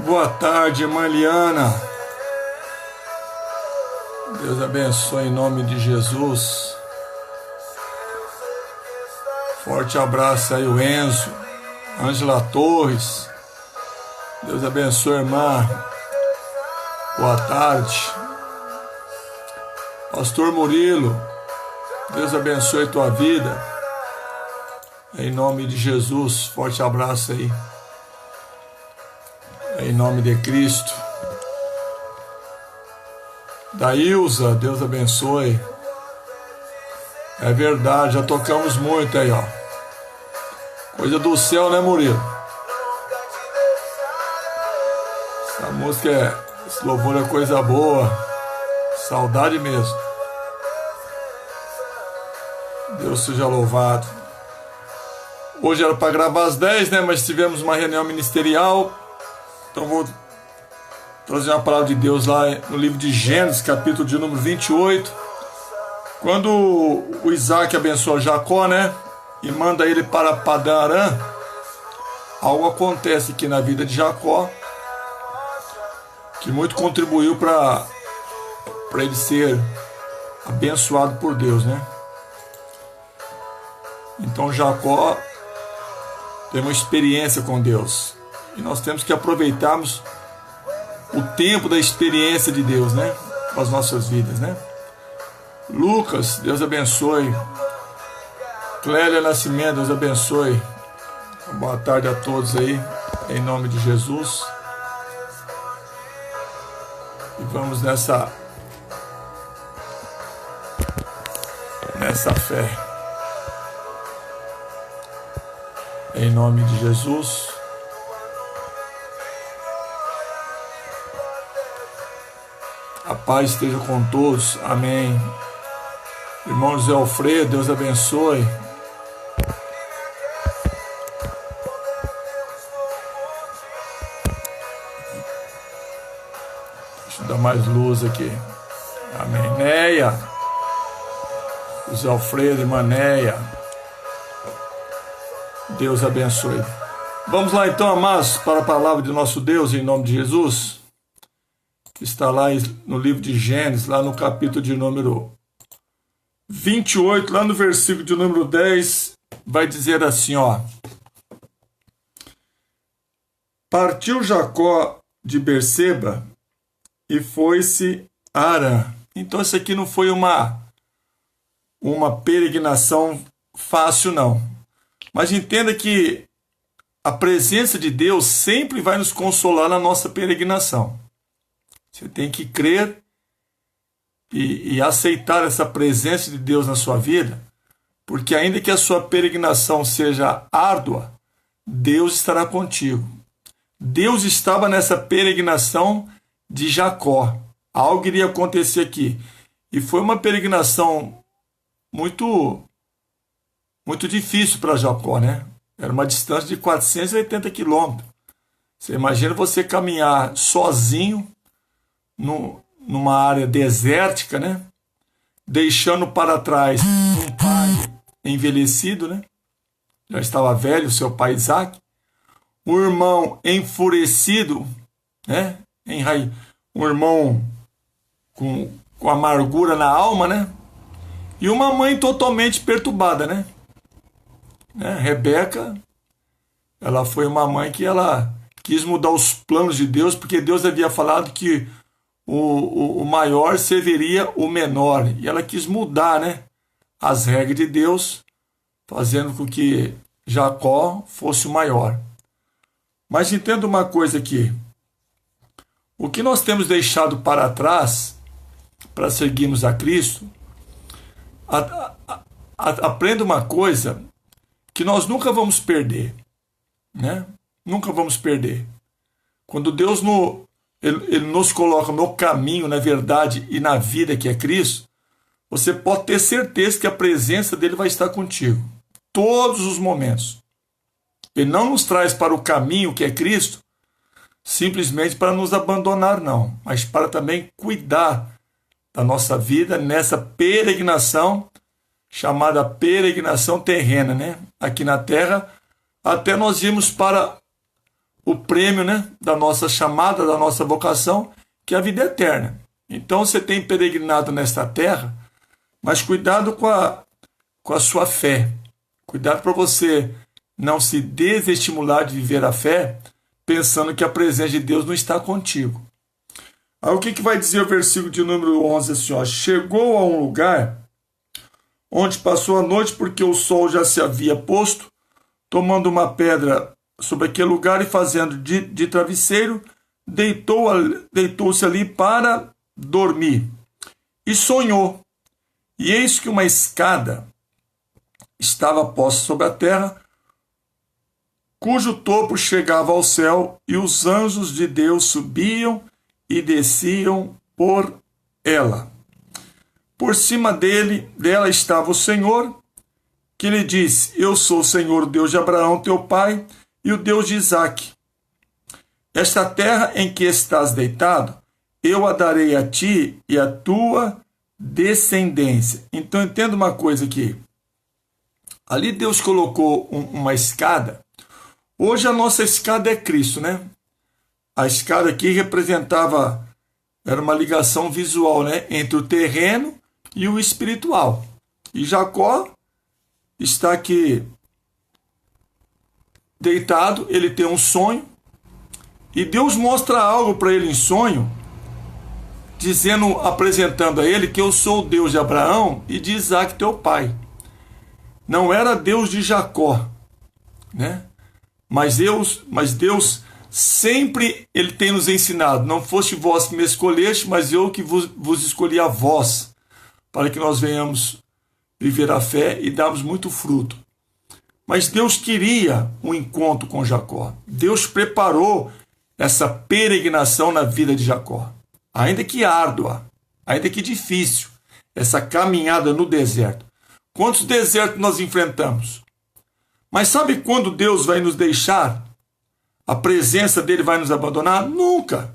Boa tarde, irmã Eliana. Deus abençoe em nome de Jesus. Forte abraço aí, o Enzo, Ângela Torres. Deus abençoe, irmã. Boa tarde. Pastor Murilo, Deus abençoe a tua vida. Em nome de Jesus, forte abraço aí. Em nome de Cristo. Da Ilza, Deus abençoe. É verdade, já tocamos muito aí, ó. Coisa do céu, né, Murilo? Essa música esse louvor é coisa boa. Saudade mesmo. Deus seja louvado. Hoje era para gravar às 10, né? Mas tivemos uma reunião ministerial. Então vou trazer uma palavra de Deus lá no livro de Gênesis, capítulo de número 28. Quando o Isaac abençoa Jacó, né? E manda ele para Padã Arã, algo acontece aqui na vida de Jacó que muito contribuiu para ele ser abençoado por Deus, né? Então Jacó tem uma experiência com Deus. E nós temos que aproveitarmos o tempo da experiência de Deus, né? Com as nossas vidas, né? Lucas, Deus abençoe. Clélia Nascimento, Deus abençoe. Boa tarde a todos aí, em nome de Jesus. E vamos nessa fé. Em nome de Jesus. A paz esteja com todos. Amém. Irmão José Alfredo, Deus abençoe. Deixa eu dar mais luz aqui. Amém. Neia. José Alfredo, irmã Neia. Deus abençoe. Vamos lá então, amados, para a palavra de nosso Deus, em nome de Jesus. Está lá no livro de Gênesis, lá no capítulo de número 28, lá no versículo de número 10, vai dizer assim, ó. Partiu Jacó de Berseba e foi-se a Arã. Então isso aqui não foi uma peregrinação fácil, não. Mas entenda que a presença de Deus sempre vai nos consolar na nossa peregrinação. Você tem que crer e aceitar essa presença de Deus na sua vida, porque ainda que a sua peregrinação seja árdua, Deus estará contigo. Deus estava nessa peregrinação de Jacó. Algo iria acontecer aqui. E foi uma peregrinação muito difícil para Jacó, né? Era uma distância de 480 quilômetros. Você imagina você caminhar sozinho numa área desértica, né? Deixando para trás um pai envelhecido, né? Já estava velho, seu pai Isaac. Um irmão enfurecido, né? Um irmão com amargura na alma, né? E uma mãe totalmente perturbada, né? Rebeca, ela foi uma mãe que ela quis mudar os planos de Deus, porque Deus havia falado que o maior serviria o menor. E ela quis mudar, né, as regras de Deus, fazendo com que Jacó fosse o maior. Mas entenda uma coisa aqui. O que nós temos deixado para trás para seguirmos a Cristo, aprenda uma coisa que nós nunca vamos perder, né? Nunca vamos perder. Quando Deus ele nos coloca no caminho, na verdade e na vida que é Cristo, você pode ter certeza que a presença dele vai estar contigo. Todos os momentos. Ele não nos traz para o caminho que é Cristo, simplesmente para nos abandonar, não. Mas para também cuidar da nossa vida nessa peregrinação, chamada peregrinação terrena, né? Aqui na terra, até nós irmos para o prêmio, né, da nossa chamada, da nossa vocação, que é a vida eterna. Então você tem peregrinado nesta terra, mas cuidado com a sua fé. Cuidado para você não se desestimular de viver a fé, pensando que a presença de Deus não está contigo. Aí o que vai dizer o versículo de número 11 assim, ó? Chegou a um lugar onde passou a noite porque o sol já se havia posto, tomando uma pedra sobre aquele lugar e fazendo de travesseiro, deitou-se ali para dormir. E sonhou. E eis que uma escada estava posta sobre a terra, cujo topo chegava ao céu, e os anjos de Deus subiam e desciam por ela. Por cima dela estava o Senhor, que lhe disse: Eu sou o Senhor, o Deus de Abraão, teu pai, e o Deus de Isaque. Esta terra em que estás deitado, eu a darei a ti e a tua descendência. Então entenda uma coisa aqui. Ali Deus colocou uma escada. Hoje a nossa escada é Cristo, né? A escada aqui representava, era uma ligação visual, né, entre o terreno e o espiritual. E Jacó está aqui deitado, ele tem um sonho, e Deus mostra algo para ele em sonho, apresentando a ele que eu sou o Deus de Abraão e de Isaque, teu pai. Não era Deus de Jacó, né? Mas Deus sempre ele tem nos ensinado: não foste vós que me escolheste, mas eu que vos escolhi a vós, para que nós venhamos viver a fé e darmos muito fruto. Mas Deus queria um encontro com Jacó. Deus preparou essa peregrinação na vida de Jacó. Ainda que árdua, ainda que difícil, essa caminhada no deserto. Quantos desertos nós enfrentamos? Mas sabe quando Deus vai nos deixar? A presença dele vai nos abandonar? Nunca.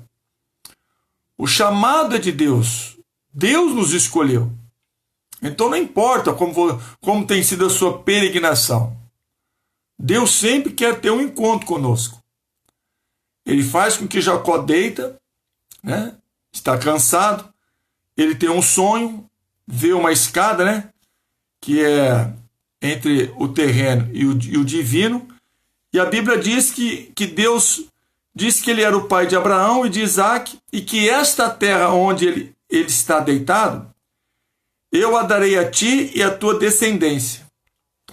O chamado é de Deus. Deus nos escolheu. Então não importa como tem sido a sua peregrinação. Deus sempre quer ter um encontro conosco. Ele faz com que Jacó deita, né? Está cansado, ele tem um sonho, vê uma escada, né? Que é entre o terreno e o divino. E a Bíblia diz que Deus disse que ele era o pai de Abraão e de Isaque, e que esta terra onde ele está deitado, eu a darei a ti e a tua descendência.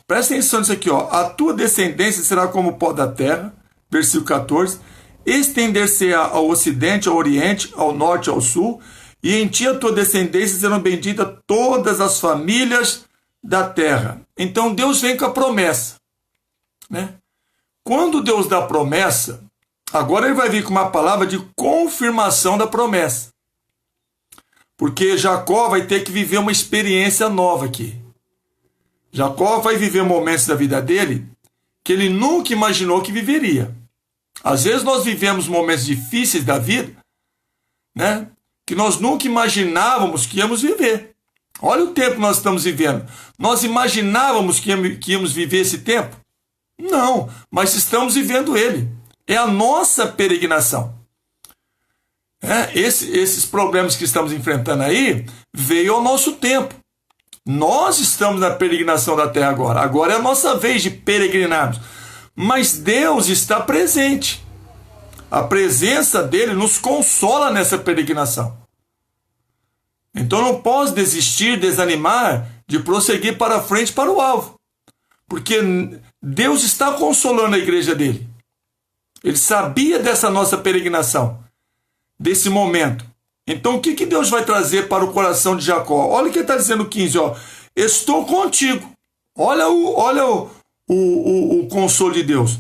Presta atenção nisso aqui, ó. A tua descendência será como o pó da terra, versículo 14, estender-se-á ao ocidente, ao oriente, ao norte, ao sul, e em ti a tua descendência serão benditas todas as famílias da terra. Então Deus vem com a promessa, né? Quando Deus dá promessa, agora ele vai vir com uma palavra de confirmação da promessa. Porque Jacó vai ter que viver uma experiência nova aqui. Jacó vai viver momentos da vida dele que ele nunca imaginou que viveria. Às vezes nós vivemos momentos difíceis da vida, né, que nós nunca imaginávamos que íamos viver. Olha o tempo que nós estamos vivendo. Nós imaginávamos que íamos viver esse tempo? Não, mas estamos vivendo ele. É a nossa peregrinação. Esses problemas que estamos enfrentando aí veio ao nosso tempo. Nós estamos na peregrinação da terra agora. Agora é a nossa vez de peregrinarmos. Mas Deus está presente. A presença dele nos consola nessa peregrinação. Então não posso desistir, desanimar de prosseguir para frente, para o alvo. Porque Deus está consolando a igreja dele. Ele sabia dessa nossa peregrinação, desse momento. Então o que Deus vai trazer para o coração de Jacó? Olha o que ele está dizendo no 15, ó. Estou contigo. Olha o consolo de Deus.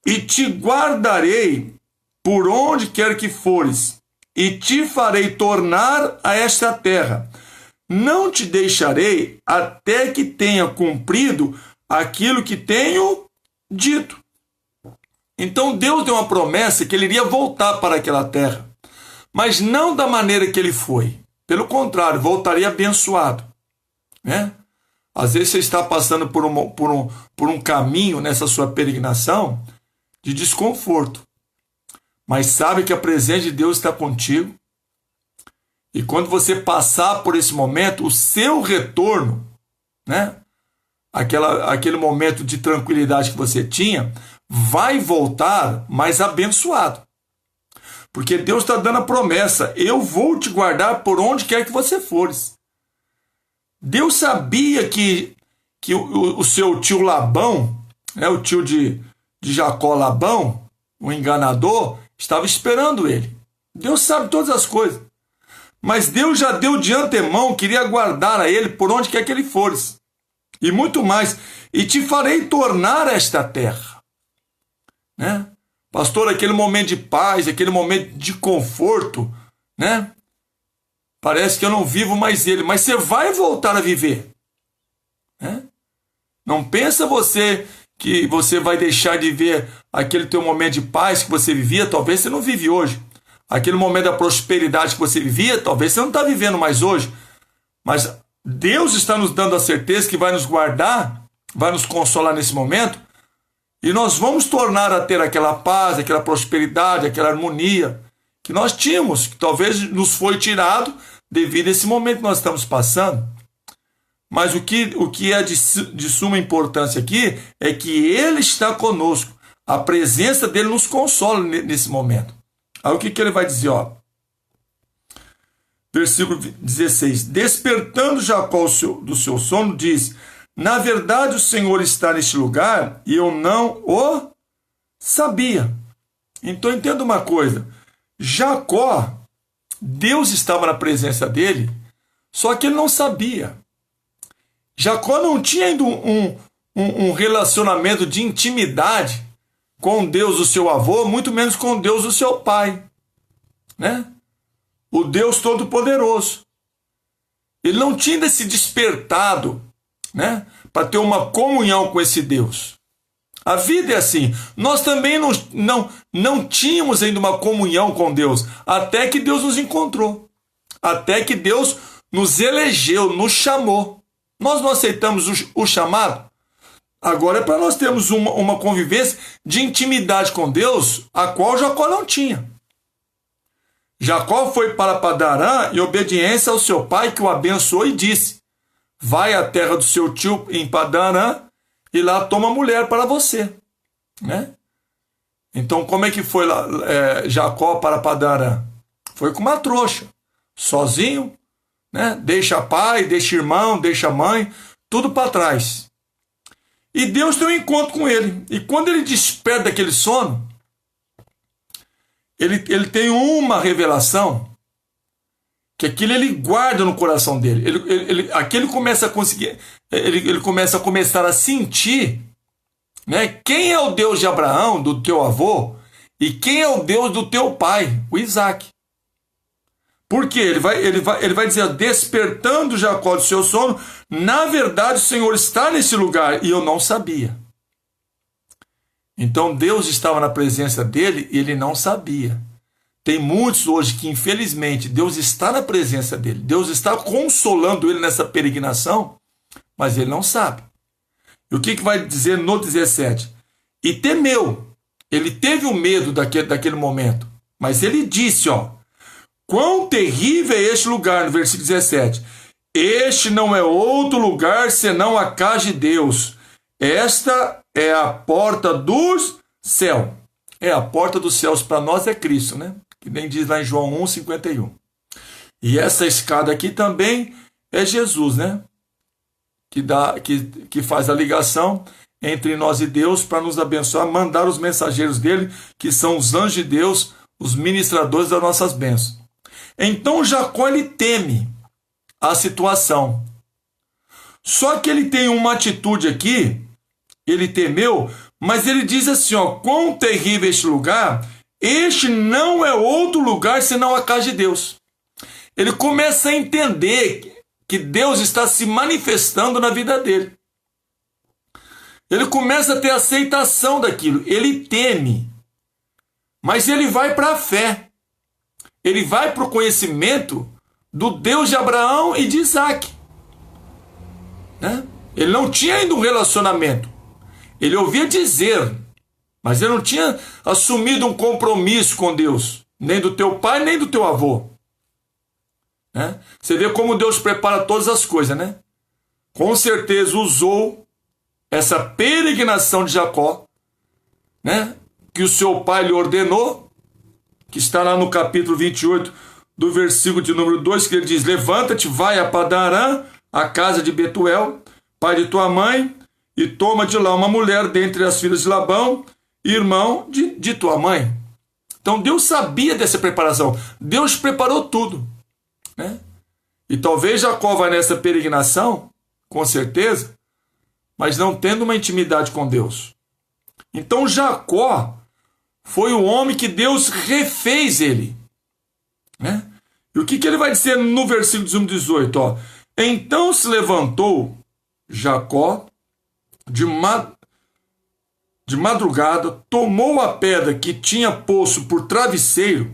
E te guardarei por onde quer que fores, e te farei tornar a esta terra. Não te deixarei até que tenha cumprido aquilo que tenho dito. Então Deus deu uma promessa que ele iria voltar para aquela terra, mas não da maneira que ele foi. Pelo contrário, voltaria abençoado, né? Às vezes você está passando por um caminho nessa sua peregrinação de desconforto. Mas sabe que a presença de Deus está contigo. E quando você passar por esse momento, o seu retorno, né? Aquele momento de tranquilidade que você tinha, vai voltar mais abençoado. Porque Deus está dando a promessa: eu vou te guardar por onde quer que você fores. Deus sabia que o seu tio Labão, né, o tio de Jacó, Labão, o enganador, estava esperando ele. Deus sabe todas as coisas. Mas Deus já deu de antemão, queria guardar a ele por onde quer que ele fores. E muito mais. E te farei tornar esta terra. Né? Pastor, aquele momento de paz, aquele momento de conforto, né? Parece que eu não vivo mais ele, mas você vai voltar a viver. Né? Não pensa você que você vai deixar de ver aquele teu momento de paz que você vivia, talvez você não vive hoje. Aquele momento da prosperidade que você vivia, talvez você não está vivendo mais hoje. Mas Deus está nos dando a certeza que vai nos guardar, vai nos consolar nesse momento, e nós vamos tornar a ter aquela paz, aquela prosperidade, aquela harmonia que nós tínhamos, que talvez nos foi tirado devido a esse momento que nós estamos passando. Mas o que é de suma importância aqui é que Ele está conosco. A presença dele nos consola nesse momento. Aí o que ele vai dizer? Ó? Versículo 16. Despertando Jacó do seu sono, disse: na verdade o Senhor está neste lugar e eu não o sabia. Então entenda uma coisa. Jacó, Deus estava na presença dele, só que ele não sabia. Jacó não tinha ainda um relacionamento de intimidade com Deus do seu avô, muito menos com Deus do seu pai, né? O Deus Todo-Poderoso. Ele não tinha ainda se despertado, né, para ter uma comunhão com esse Deus. A vida é assim. Nós também não tínhamos ainda uma comunhão com Deus, até que Deus nos encontrou, até que Deus nos elegeu, nos chamou. Nós não aceitamos o chamado. Agora é para nós termos uma convivência de intimidade com Deus, a qual Jacó não tinha. Jacó foi para Padarã em obediência ao seu pai, que o abençoou, e disse: vai à terra do seu tio em Padarã e lá toma mulher para você. Né? Então como é que foi lá, Jacó para Padarã? Foi com uma trouxa, sozinho, né? Deixa pai, deixa irmão, deixa mãe, tudo para trás. E Deus tem um encontro com ele. E quando ele desperta daquele sono, ele tem uma revelação, que aquilo ele guarda no coração dele. Aquilo começa a conseguir, ele começa a começar a sentir, né, quem é o Deus de Abraão, do teu avô, e quem é o Deus do teu pai, o Isaac. Por quê? Ele vai dizer: despertando Jacó do seu sono, na verdade o Senhor está nesse lugar e eu não sabia. Então Deus estava na presença dele e ele não sabia. Tem muitos hoje que, infelizmente, Deus está na presença dele, Deus está consolando ele nessa peregrinação, mas ele não sabe. E o que vai dizer no 17? E temeu. Ele teve o medo daquele momento, mas ele disse, ó: quão terrível é este lugar, no versículo 17. Este não é outro lugar senão a casa de Deus. Esta é a porta dos céus. A porta dos céus para nós é Cristo, né? Que nem diz lá em João 1,51. E essa escada aqui também é Jesus, né? Que faz a ligação entre nós e Deus para nos abençoar, mandar os mensageiros dele, que são os anjos de Deus, os ministradores das nossas bênçãos. Então Jacó, ele teme a situação. Só que ele tem uma atitude aqui, ele temeu, mas ele diz assim, ó: quão terrível este lugar, este não é outro lugar senão a casa de Deus. Ele começa a entender que Deus está se manifestando na vida dele. Ele começa a ter aceitação daquilo. Ele teme, mas ele vai para a fé. Ele vai para o conhecimento do Deus de Abraão e de Isaac. Né? Ele não tinha ainda um relacionamento. Ele ouvia dizer, Mas ele não tinha assumido um compromisso com Deus, nem do teu pai, nem do teu avô. Né? Você vê como Deus prepara todas as coisas, né? Com certeza usou essa peregrinação de Jacó, né? Que o seu pai lhe ordenou, que está lá no capítulo 28, do versículo de número 2, que ele diz: levanta-te, vai a Padan-Aram, a casa de Betuel, pai de tua mãe, e toma de lá uma mulher dentre as filhas de Labão, irmão de tua mãe. Então Deus sabia dessa preparação. Deus preparou tudo, né? E talvez Jacó vai nessa peregrinação, com certeza, mas não tendo uma intimidade com Deus. Então Jacó foi o homem que Deus refez ele, né? E o que ele vai dizer no versículo 18? Ó, então se levantou Jacó de madrugada, tomou a pedra que tinha posto por travesseiro,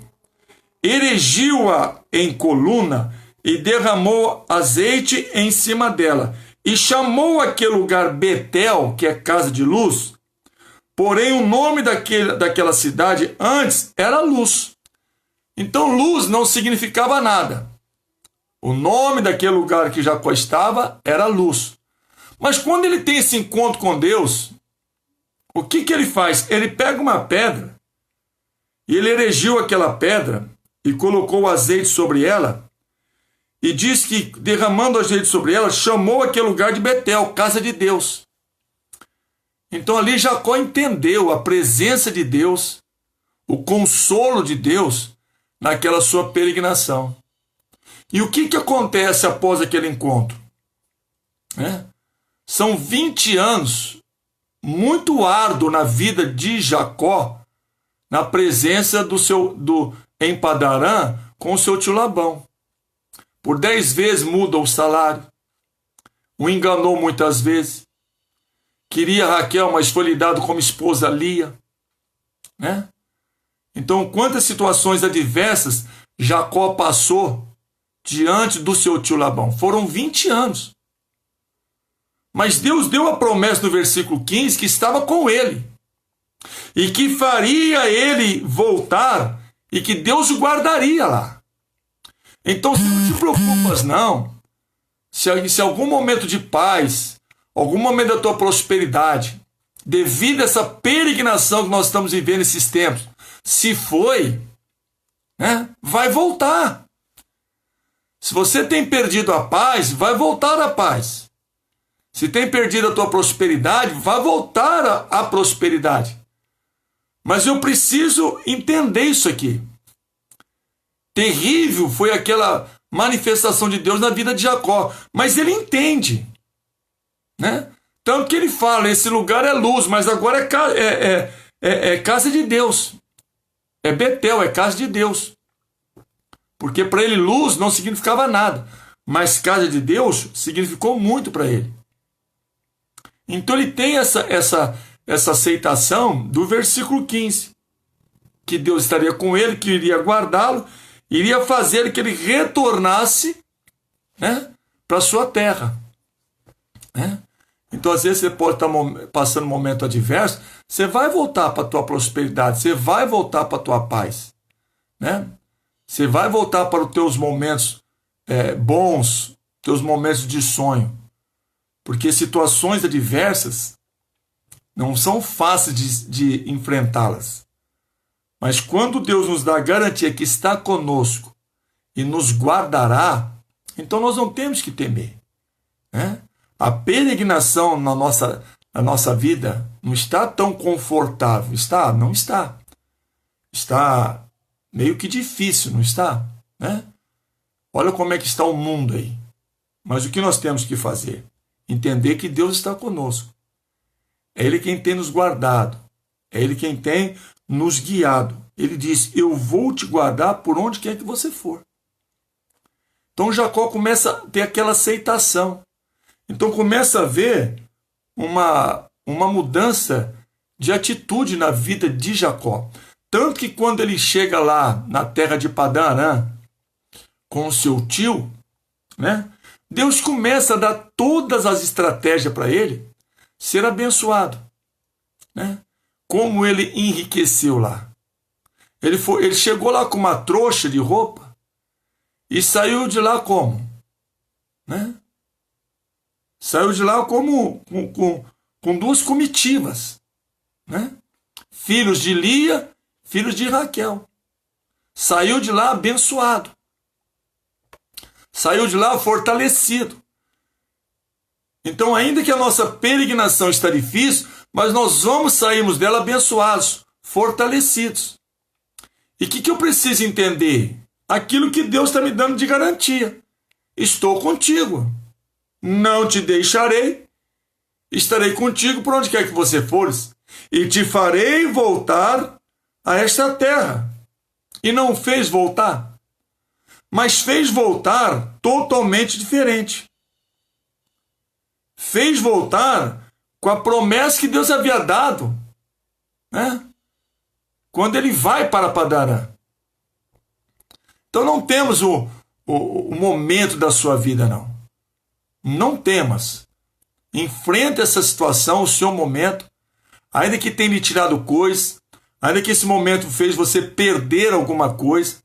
erigiu-a em coluna e derramou azeite em cima dela, e chamou aquele lugar Betel, que é casa de luz. Porém o nome daquela cidade antes era Luz. Então luz não significava nada. O nome daquele lugar que Jacó estava era Luz. Mas quando ele tem esse encontro com Deus, o que ele faz? Ele pega uma pedra e ele erigiu aquela pedra e colocou azeite sobre ela, e diz que, derramando azeite sobre ela, chamou aquele lugar de Betel, casa de Deus. Então ali Jacó entendeu a presença de Deus, o consolo de Deus naquela sua peregrinação. E o que acontece após aquele encontro? São 20 anos muito árduo na vida de Jacó, na presença em Padan-Aram com o seu tio Labão. Por 10 vezes muda o salário, o enganou muitas vezes, queria Raquel, mas foi lhe dado como esposa Lia, né? Então, quantas situações adversas Jacó passou diante do seu tio Labão? Foram 20 anos. Mas Deus deu a promessa no versículo 15 que estava com ele, e que faria ele voltar, e que Deus o guardaria lá. Então, se não te preocupas, não. Se algum momento de paz, algum momento da tua prosperidade, devido a essa peregrinação que nós estamos vivendo nesses tempos, se foi, né, vai voltar. Se você tem perdido a paz, vai voltar a paz. Se tem perdido a tua prosperidade, vai voltar a prosperidade. Mas eu preciso entender isso aqui. Terrível foi aquela manifestação de Deus na vida de Jacó, mas ele entende, né? Tanto que ele fala, esse lugar é luz, mas agora é casa de Deus. É Betel, é casa de Deus. Porque para ele luz não significava nada, mas casa de Deus significou muito para ele. Então ele tem essa aceitação do versículo 15, que Deus estaria com ele, que iria guardá-lo, iria fazer que ele retornasse, né, para a sua terra. Né? Então, às vezes, você pode estar passando um momento adverso, você vai voltar para a tua prosperidade, você vai voltar para a tua paz. Né? Você vai voltar para os teus momentos bons, teus momentos de sonho. Porque situações adversas não são fáceis de enfrentá-las. Mas quando Deus nos dá a garantia que está conosco e nos guardará, então nós não temos que temer. Né? A peregrinação na nossa vida não está tão confortável. Está? Não está. Está meio que difícil, não está? Né? Olha como é que está o mundo aí. Mas o que nós temos que fazer? Entender que Deus está conosco. É Ele quem tem nos guardado. É Ele quem tem nos guiado. Ele diz, eu vou te guardar por onde quer que você for. Então Jacó começa a ter aquela aceitação. Então começa a ver uma mudança de atitude na vida de Jacó. Tanto que quando ele chega lá na terra de Padan-Aram com o seu tio, né, Deus começa a dar todas as estratégias para ele ser abençoado. Né? como ele enriqueceu lá. Ele chegou lá com uma trouxa de roupa e saiu de lá como? Né? Saiu de lá como com duas comitivas, né? Filhos de Lia, filhos de Raquel. Saiu de lá abençoado. Saiu de lá fortalecido. Então, ainda que a nossa peregrinação está difícil, mas nós sairmos dela abençoados, fortalecidos. E o que eu preciso entender? Aquilo que Deus está me dando de garantia. Estou contigo. Não te deixarei. Estarei contigo por onde quer que você fores. E te farei voltar a esta terra. E não fez voltar, mas fez voltar totalmente diferente. Fez voltar com a promessa que Deus havia dado, né? Quando ele vai para Padarã. Então não temos o momento da sua vida, não. Não temas. Enfrenta essa situação, o seu momento, ainda que tenha lhe tirado coisas, ainda que esse momento fez você perder alguma coisa,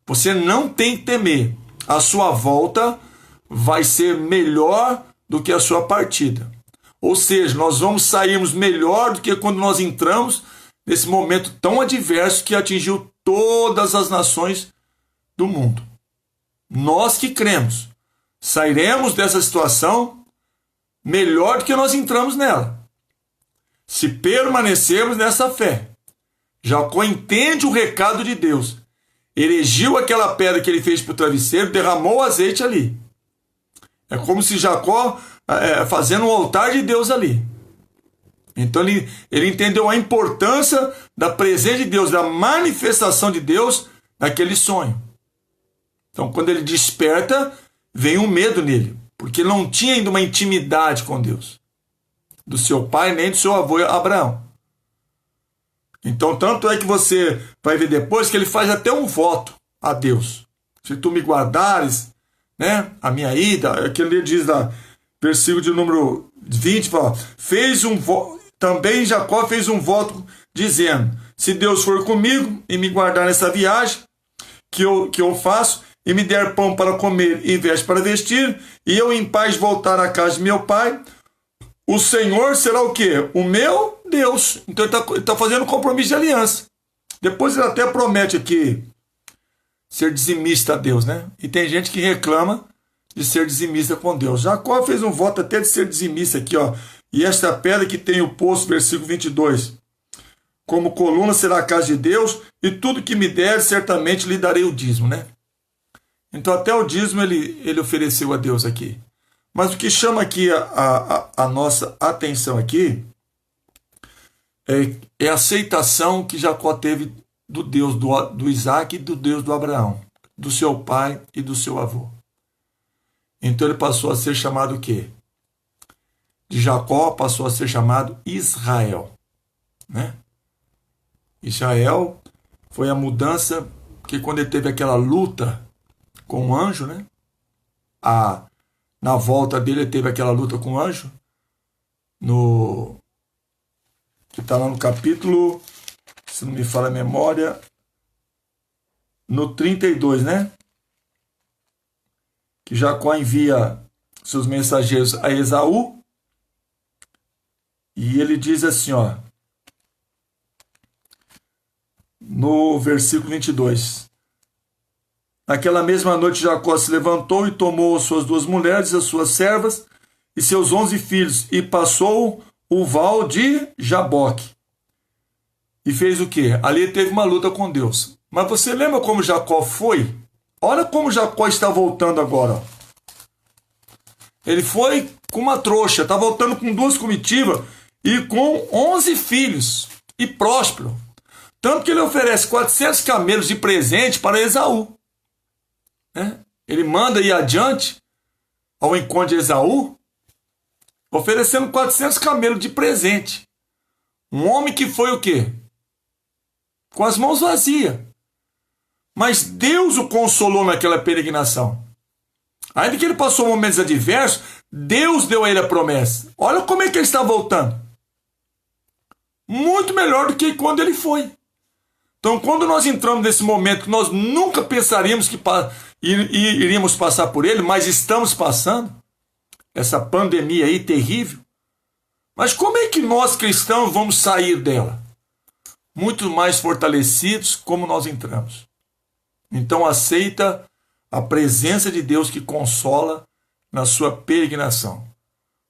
você não tem que temer. A sua volta vai ser melhor do que a sua partida. Ou seja, nós vamos sairmos melhor do que quando nós entramos nesse momento tão adverso que atingiu todas as nações do mundo. Nós que cremos, sairemos dessa situação melhor do que nós entramos nela. Se permanecermos nessa fé. Jacó entende o recado de Deus. Erigiu aquela pedra que ele fez para o travesseiro, derramou azeite ali. É como se Jacó fazendo um altar de Deus ali. Então ele entendeu a importância da presença de Deus, da manifestação de Deus naquele sonho. Então quando ele desperta, vem um medo nele, porque ele não tinha ainda uma intimidade com Deus, do seu pai nem do seu avô Abraão. Então, tanto é que você vai ver depois que ele faz até um voto a Deus. Se tu me guardares, né, a minha ida, aquele ele diz lá, versículo de número 20, fala, também Jacó fez um voto dizendo, se Deus for comigo e me guardar nessa viagem que eu faço, e me der pão para comer e veste para vestir, e eu em paz voltar à casa de meu pai, o Senhor será o quê? O meu Deus. Então ele está fazendo um compromisso de aliança. Depois ele até promete aqui ser dizimista a Deus, né? E tem gente que reclama de ser dizimista com Deus. Jacó fez um voto até de ser dizimista aqui, ó. E esta pedra que tem o poço, versículo 22. Como coluna será a casa de Deus, e tudo que me der, certamente lhe darei o dízimo, né? Então até o dízimo ele ofereceu a Deus aqui. Mas o que chama aqui a nossa atenção aqui é a aceitação que Jacó teve do Deus do Isaac e do Deus do Abraão, do seu pai e do seu avô. Então ele passou a ser chamado o quê? De Jacó passou a ser chamado Israel, né? Israel foi a mudança que quando ele teve aquela luta com o anjo, né? Na volta dele ele teve aquela luta com o anjo, que está lá no capítulo, se não me falha a memória, no 32, né? Que Jacó envia seus mensageiros a Esaú, e ele diz assim, ó, no versículo 22, naquela mesma noite Jacó se levantou e tomou suas 2 mulheres, as suas servas e seus 11 filhos, e passou o val de Jaboque. E fez o quê? Ali teve uma luta com Deus. Mas você lembra como Jacó foi? Olha como Jacó está voltando agora. Ele foi com uma trouxa, está voltando com 2 comitivas e com 11 filhos, e próspero. Tanto que ele oferece 400 camelos de presente para Esaú. Ele manda ir adiante ao encontro de Esaú, oferecendo 400 camelos de presente. Um homem que foi o quê? Com as mãos vazias. Mas Deus o consolou naquela peregrinação. Ainda que ele passou momentos adversos, Deus deu a ele a promessa. Olha como é que ele está voltando. muito melhor do que quando ele foi. Então, quando nós entramos nesse momento que nós nunca pensaríamos que iríamos passar por ele, mas estamos passando, essa pandemia aí terrível, mas como é que nós cristãos vamos sair dela? Muito mais fortalecidos como nós entramos. Então, aceita a presença de Deus que consola na sua peregrinação.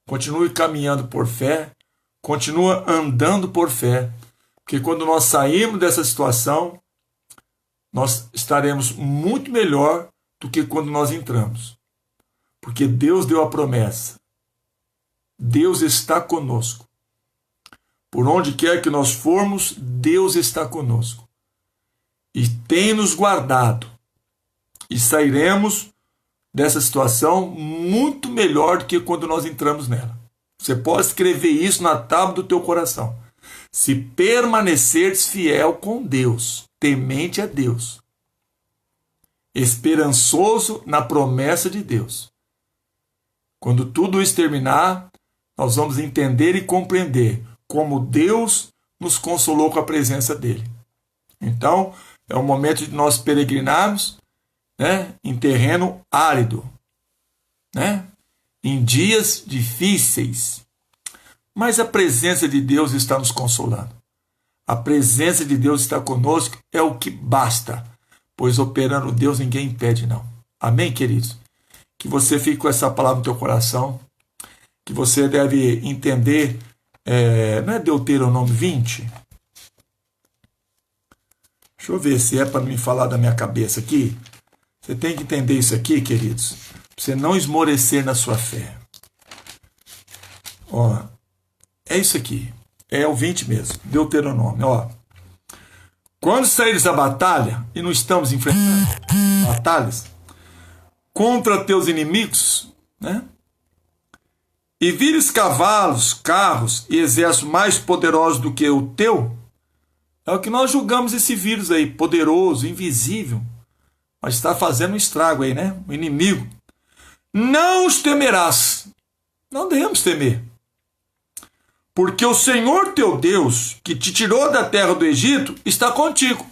Continue caminhando por fé, continua andando por fé, porque quando nós sairmos dessa situação, nós estaremos muito melhor do que quando nós entramos. Porque Deus deu a promessa. Deus está conosco. Por onde quer que nós formos, Deus está conosco. E tem nos guardado. E sairemos dessa situação muito melhor do que quando nós entramos nela. Você pode escrever isso na tábua do teu coração. Se permaneceres fiel com Deus, temente a Deus, esperançoso na promessa de Deus. Quando tudo isso terminar, nós vamos entender e compreender como Deus nos consolou com a presença dele. Então, é o momento de nós peregrinarmos, né, em terreno árido, né, em dias difíceis. Mas a presença de Deus está nos consolando. A presença de Deus está conosco, é o que basta, pois operando Deus ninguém impede, não. Amém, queridos? Que você fique com essa palavra no teu coração, que você deve entender, não é Deuteronômio 20? Deixa eu ver se é para não me falar da minha cabeça aqui. Você tem que entender isso aqui, queridos, para você não esmorecer na sua fé. Ó, é isso aqui, é o 20 mesmo, Deuteronômio. Ó. Quando saíres à batalha, e não estamos enfrentando batalhas, contra teus inimigos, né? E vires cavalos, carros e exércitos mais poderosos do que o teu, é o que nós julgamos esse vírus aí, poderoso, invisível, mas está fazendo um estrago aí, né? O inimigo. Não os temerás. Não devemos temer. Porque o Senhor teu Deus, que te tirou da terra do Egito, está contigo.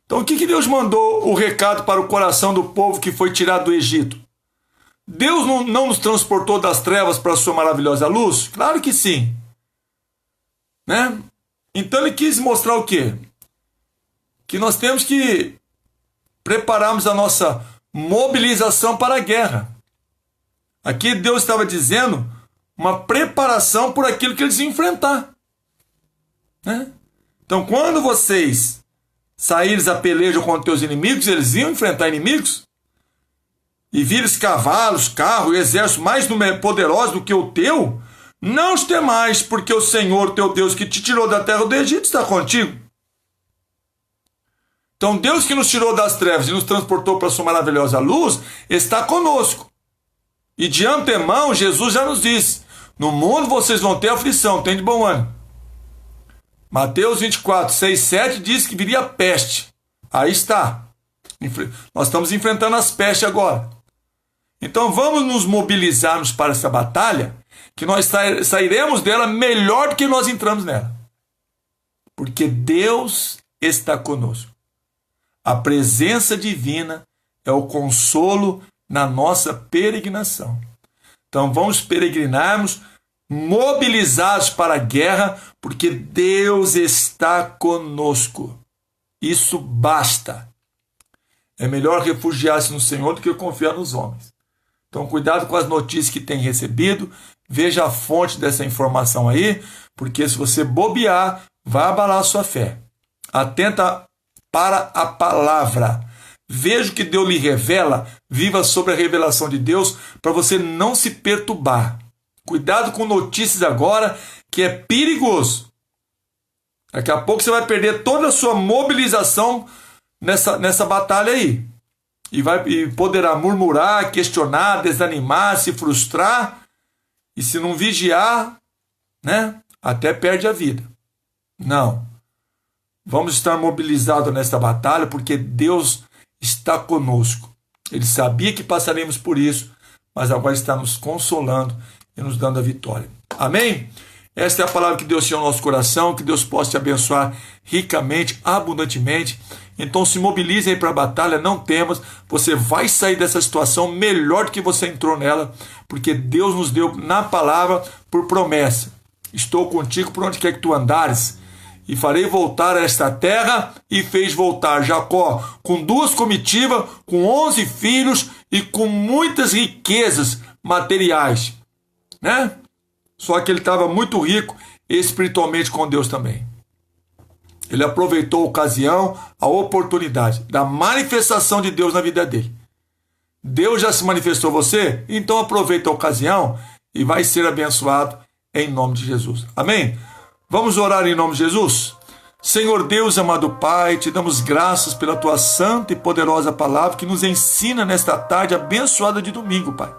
Então, o que Deus mandou o recado para o coração do povo que foi tirado do Egito? Deus não nos transportou das trevas para a sua maravilhosa luz? Claro que sim. Né? Então, ele quis mostrar o quê? Que nós temos que prepararmos a nossa mobilização para a guerra. Aqui Deus estava dizendo uma preparação por aquilo que eles iam enfrentar. Né? Então, quando vocês saíres a peleja contra teus inimigos, eles iam enfrentar inimigos, e vires cavalos, carro e exército mais poderosos do que o teu, não os temais, porque o Senhor teu Deus que te tirou da terra do Egito está contigo. Então Deus que nos tirou das trevas e nos transportou para a sua maravilhosa luz, está conosco. E de antemão Jesus já nos disse, no mundo vocês vão ter aflição, tem de bom ânimo. Mateus 24, 6, 7 diz que viria peste. Aí está. Nós estamos enfrentando as pestes agora. Então vamos nos mobilizarmos para essa batalha, que nós sairemos dela melhor do que nós entramos nela. Porque Deus está conosco. A presença divina é o consolo na nossa peregrinação. Então vamos peregrinarmos, mobilizados para a guerra, porque Deus está conosco. Isso basta. É melhor refugiar-se no Senhor do que confiar nos homens. Então, cuidado com as notícias que tem recebido, veja a fonte dessa informação aí, porque se você bobear, vai abalar a sua fé. Atenta para a palavra. Veja o que Deus lhe revela, viva sobre a revelação de Deus, para você não se perturbar. Cuidado com notícias agora, que é perigoso. Daqui a pouco você vai perder toda a sua mobilização nessa batalha aí. E poderá murmurar, questionar, desanimar, se frustrar. E se não vigiar, né, até perde a vida. Não. Vamos estar mobilizados nesta batalha, porque Deus está conosco. Ele sabia que passaremos por isso, mas agora está nos consolando e nos dando a vitória. Amém? Esta é a palavra que Deus tinha no nosso coração, que Deus possa te abençoar ricamente, abundantemente. Então se mobilize aí para a batalha, não temas, você vai sair dessa situação melhor do que você entrou nela, porque Deus nos deu na palavra por promessa. Estou contigo por onde quer que tu andares, e farei voltar a esta terra, e fez voltar Jacó com 2 comitivas, com 11 filhos e com muitas riquezas materiais, né? Só que ele estava muito rico espiritualmente com Deus também. Ele aproveitou a ocasião, a oportunidade da manifestação de Deus na vida dele. Deus já se manifestou a você? Então aproveita a ocasião e vai ser abençoado em nome de Jesus. Amém? Vamos orar em nome de Jesus? Senhor Deus, amado Pai, te damos graças pela tua santa e poderosa palavra que nos ensina nesta tarde abençoada de domingo, Pai.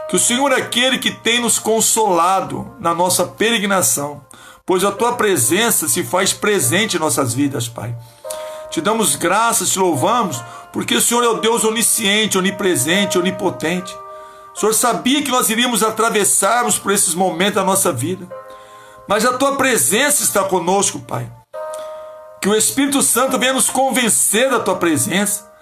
Que o Senhor é aquele que tem nos consolado na nossa peregrinação, pois a tua presença se faz presente em nossas vidas, Pai. Te damos graças, te louvamos, porque o Senhor é o Deus onisciente, onipresente, onipotente. O Senhor sabia que nós iríamos atravessarmos por esses momentos da nossa vida, mas a tua presença está conosco, Pai. Que o Espírito Santo venha nos convencer da tua presença,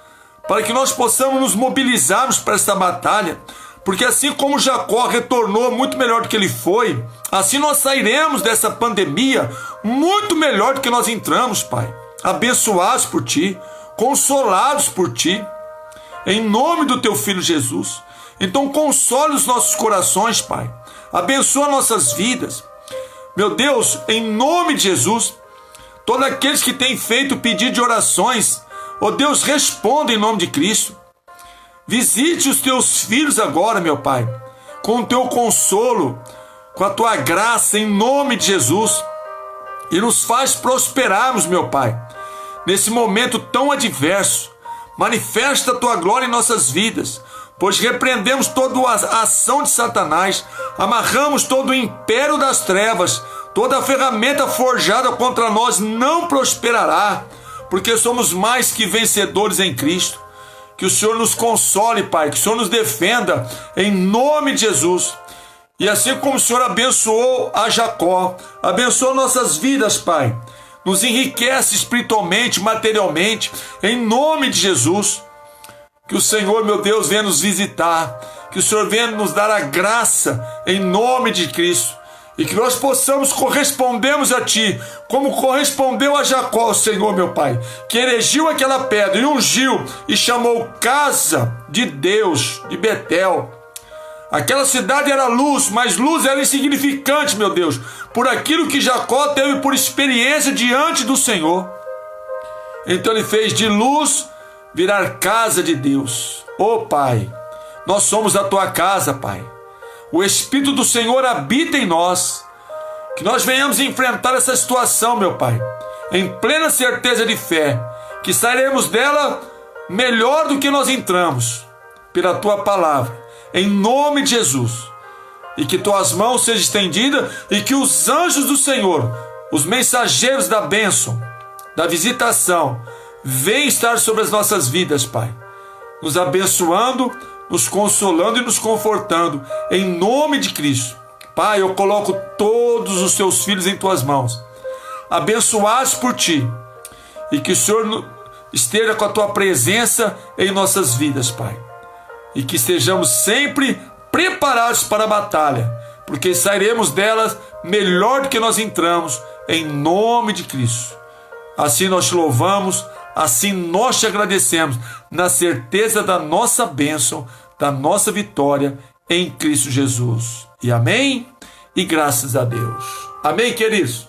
para que nós possamos nos mobilizarmos para esta batalha, porque assim como Jacó retornou muito melhor do que ele foi, assim nós sairemos dessa pandemia muito melhor do que nós entramos, Pai. Abençoados por Ti, consolados por Ti, em nome do Teu Filho Jesus. Então console os nossos corações, Pai. Abençoa nossas vidas. Meu Deus, em nome de Jesus, todos aqueles que têm feito pedido de orações, ó Deus, responda em nome de Cristo. Visite os teus filhos agora, meu Pai, com o teu consolo, com a tua graça, em nome de Jesus, e nos faz prosperarmos, meu Pai, nesse momento tão adverso. Manifesta a tua glória em nossas vidas, pois repreendemos toda a ação de Satanás, amarramos todo o império das trevas, toda a ferramenta forjada contra nós não prosperará, porque somos mais que vencedores em Cristo. Que o Senhor nos console, Pai, que o Senhor nos defenda, em nome de Jesus. E assim como o Senhor abençoou a Jacó, abençoa nossas vidas, Pai. Nos enriquece espiritualmente, materialmente, em nome de Jesus. Que o Senhor, meu Deus, venha nos visitar, que o Senhor venha nos dar a graça, em nome de Cristo. E que nós possamos correspondermos a Ti, como correspondeu a Jacó, Senhor, meu Pai, que erigiu aquela pedra e ungiu e chamou casa de Deus, de Betel. Aquela cidade era luz, mas luz era insignificante, meu Deus, por aquilo que Jacó teve por experiência diante do Senhor. Então ele fez de luz virar casa de Deus. Ô Pai, nós somos a Tua casa, Pai. O Espírito do Senhor habita em nós. Que nós venhamos enfrentar essa situação, meu Pai, em plena certeza de fé, que sairemos dela melhor do que nós entramos, pela Tua palavra, em nome de Jesus. E que Tuas mãos sejam estendidas e que os anjos do Senhor, os mensageiros da bênção, da visitação, venham estar sobre as nossas vidas, Pai, nos abençoando, nos consolando e nos confortando, em nome de Cristo. Pai, eu coloco todos os Teus filhos em Tuas mãos, abençoados por Ti, e que o Senhor esteja com a Tua presença em nossas vidas, Pai, e que estejamos sempre preparados para a batalha, porque sairemos delas melhor do que nós entramos, em nome de Cristo. Assim nós Te louvamos, assim nós Te agradecemos, na certeza da nossa bênção, da nossa vitória em Cristo Jesus. E amém? E graças a Deus. Amém, queridos?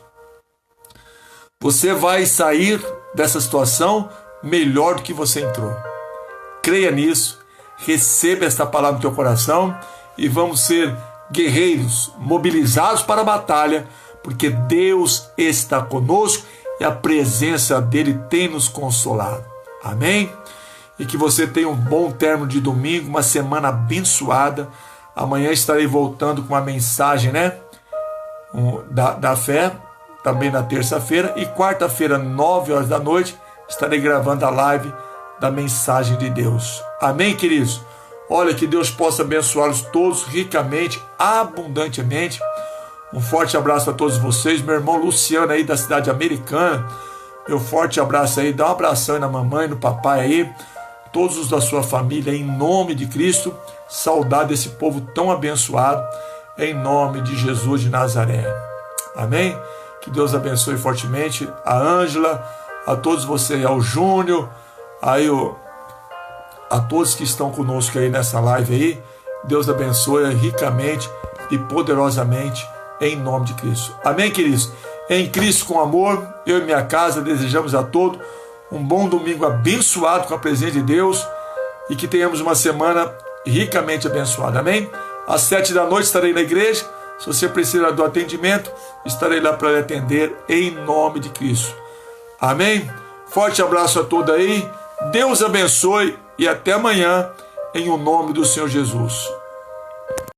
Você vai sair dessa situação melhor do que você entrou. Creia nisso, receba esta palavra no teu coração e vamos ser guerreiros, mobilizados para a batalha, porque Deus está conosco e a presença dele tem nos consolado. Amém? E que você tenha um bom término de domingo, uma semana abençoada. Amanhã estarei voltando com uma mensagem, da fé, também na terça-feira. E quarta-feira, 9h da noite, estarei gravando a live da mensagem de Deus. Amém, queridos? Olha, que Deus possa abençoá-los todos ricamente, abundantemente. Um forte abraço para todos vocês. Meu irmão Luciano aí da cidade americana, meu forte abraço aí. Dá um abração aí na mamãe, no papai aí. Todos os da sua família, em nome de Cristo. Saudade desse povo tão abençoado, em nome de Jesus de Nazaré. Amém? Que Deus abençoe fortemente a Ângela, a todos vocês, ao Júnior, aí a todos que estão conosco aí nessa live aí. Deus abençoe ricamente e poderosamente em nome de Cristo. Amém, queridos? Em Cristo com amor, eu e minha casa desejamos a todos um bom domingo abençoado com a presença de Deus e que tenhamos uma semana ricamente abençoada. Amém? Às 7 da noite estarei na igreja. Se você precisar do atendimento, estarei lá para lhe atender em nome de Cristo. Amém? Forte abraço a todos aí. Deus abençoe e até amanhã em o nome do Senhor Jesus.